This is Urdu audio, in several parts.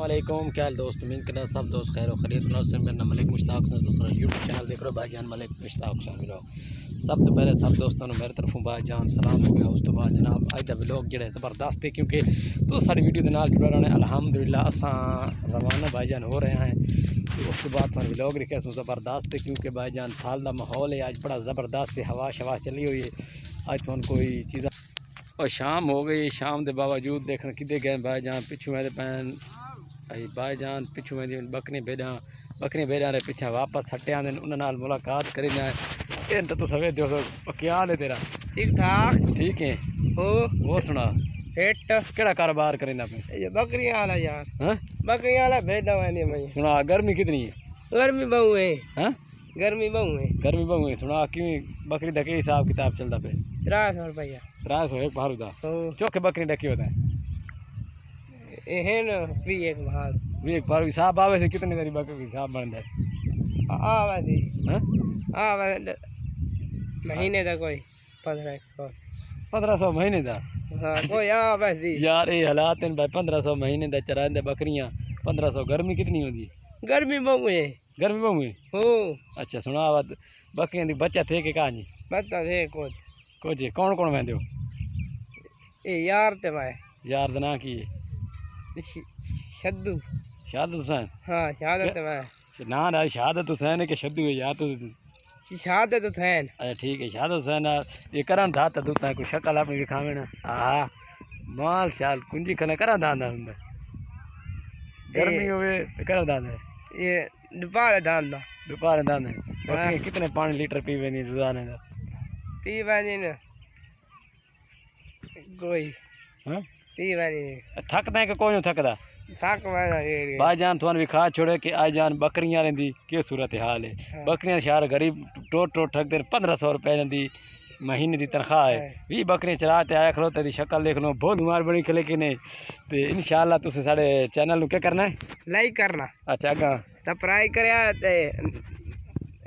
علیکم، کیا حال دوست؟ امید کرنا سب دوست خیر و خیریت سے۔ میرا نام ملک مشتاق حسین، دوستوں یوٹیوب چینل دیکھ رہے ہو بھائی جان ملک مشتاق حسین ویلوگ۔ سب تو پہلے سب دوستوں میرے طرفوں بھائی جان سلام ہو گیا۔ اس تو بعد جناب اج دا ویلوگ جڑا زبردست ہے، کیونکہ تو ساری ویڈیو دے نال جڑا رہنا الحمدللہ اساں روانہ بھائی جان ہو رہے ہیں۔ اس تو بعد تھانوں ویلوگ رکھیا سو زبردست ہے، کیونکہ بھائی جان پھال دا ماحول ہے اج بڑا زبردست ہے، ہوا شوا چلی ہوئی ہے۔ اج تھانوں کوئی چیز اور شام ہو گئی، شام دے باوجود دیکھنا کدے گئے بھائی جان پچھو میں پین بھائی جان پچھو میں بکری بھیڑاں رے پیچھے واپس ہٹے آندے انہاں نال ملاقات کری جائیں۔ ان تو سوے دیو کیا حال ہے تیرا؟ ٹھیک ٹھاک ٹھیک ہے اور سنا ہٹ کیڑا کاروبار کریندا پے؟ یہ بکریاں والا یار ہاں بکریاں والا بھیجا وانی میں سنا گرمی کتنی ہے؟ گرمی بہو ہے ہاں گرمی بہو ہے گرمی بہو ہے۔ سنا کیویں بکری دا کی حساب کتاب چلدا پے؟ 300 روپیہ 300 ایک بھارو دا چوکھے بکری دا کی ہوتا ہے؟ ہے نا بھی ایک بھال بھی ایک بھارو حساب آوے سے کتنے تیری بکری حساب بندا ہے؟ آوے ہاں آوے مہینے دا کوئی 1500 مہینے دا؟ ہاں کوئی آوے دی یار یہ حالات ہیں بھائی، 1500 مہینے دا چرائندے بکریاں 1500 گرمی کتنی ہوندی ہے؟ گرمی بہو ہے گرمی بہو ہے۔ ہو اچھا سنا آوات بکریاں دی بچہ تھے کہ کہاں جی بتا دے کچھ کچھ کون کون ویندے ہو؟ اے یار تے میں یار دا نام کی ہے؟ شدو شہادت حسین؟ ہاں شہادت میں نا نا شہادت حسین ہے کہ شدو ہے یار تو؟ شہادت حسین اچھا ٹھیک ہے شہادت حسین یہ کرن تھا تو دوتا ہے کوئی شکل اپنی دکھاویں نا ہاں مال شال کنجی کھنے کرن داندا ہوندا گرمی ہوئے کرن داندا یہ دوپہر داندا دوپہر داندا بکری کتنے پانی لیٹر پی وینی روزانے دا؟ پی وانی نا کوئی ہاں پی وانی تھکدا ہے کہ کوئی نہیں تھکدا؟ تھک وانا بھائی جان تھوان بھی کھا چھوڑے کہ آئی جان بکریاں رہندی کیا صورت حال ہے؟ بکریاں شہر غریب ٹوٹ ٹھک دے 1500 روپے رہندی مہینے دی تنخواہ ہے۔ 20 بکریاں چرا تے آیا کھلو تیری شکل دیکھ لو بہت مار بنی کھلے کہ نہیں تے انشاءاللہ تسیں ساڈے چینل نو کیا کرنا ہے؟ لائک کرنا، اچھا اگاں سبسکرائب کریا تے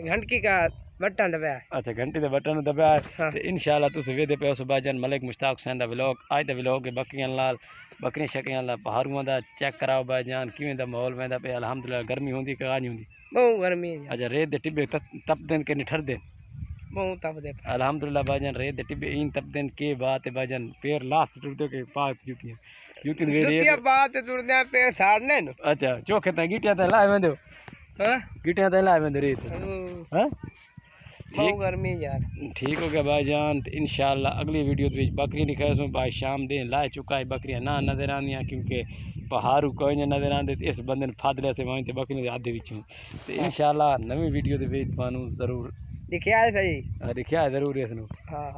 گھنٹی کا بٹن دبایا۔ اچھا گھنٹی دے بٹن دبایا تے انشاءاللہ تسیں ویدے پے اس بھائی جان ملک مشتاق حسین دا ویلوگ اج دا ویلوگ بکریاں نال بکریاں شکریاں نال پہاڑوں دا چیک کراؤ بھائی جان کیویں دا ماحول ویندا پے الحمدللہ گرمی ہوندی کہ نہیں ہوندی؟ بہت گرمی ہے اچھا ریت دے ٹبے تپ دین کہ نہیں ٹھر دین؟ بہت تپ دے الحمدللہ بھائی جان ریت دے ٹبے این تپ دین کے بات ہے بھائی جان پیر لاسٹ ٹوٹتے کہ پاک جوتیاں جوتیاں بات ٹوٹدے پے ساڑنے نو۔ اچھا چوکھے تے گیٹیاں تے لائے ویندے ہو؟ ہاں گیٹیاں تے لائے ویندے ریت ہاں بہت گرمی یار ٹھیک ہو گیا بھائی جان تے انشاءاللہ اگلی ویڈیو دے وچ بکری دکھائے سو بھائی شام دے لائے چکا ہے بکریاں نہ نظر آندیاں کیونکہ پہاڑو کوئی نہیں نظر آندے تے اس بندے نے پھادلے سے وہیں تے بکری دے ہاتھ دے وچوں تے انشاءاللہ نویں ویڈیو دے وچ تانوں ضرور دکھیا ہے صحیح دکھیا ہے ضرور اس نو۔ ہاں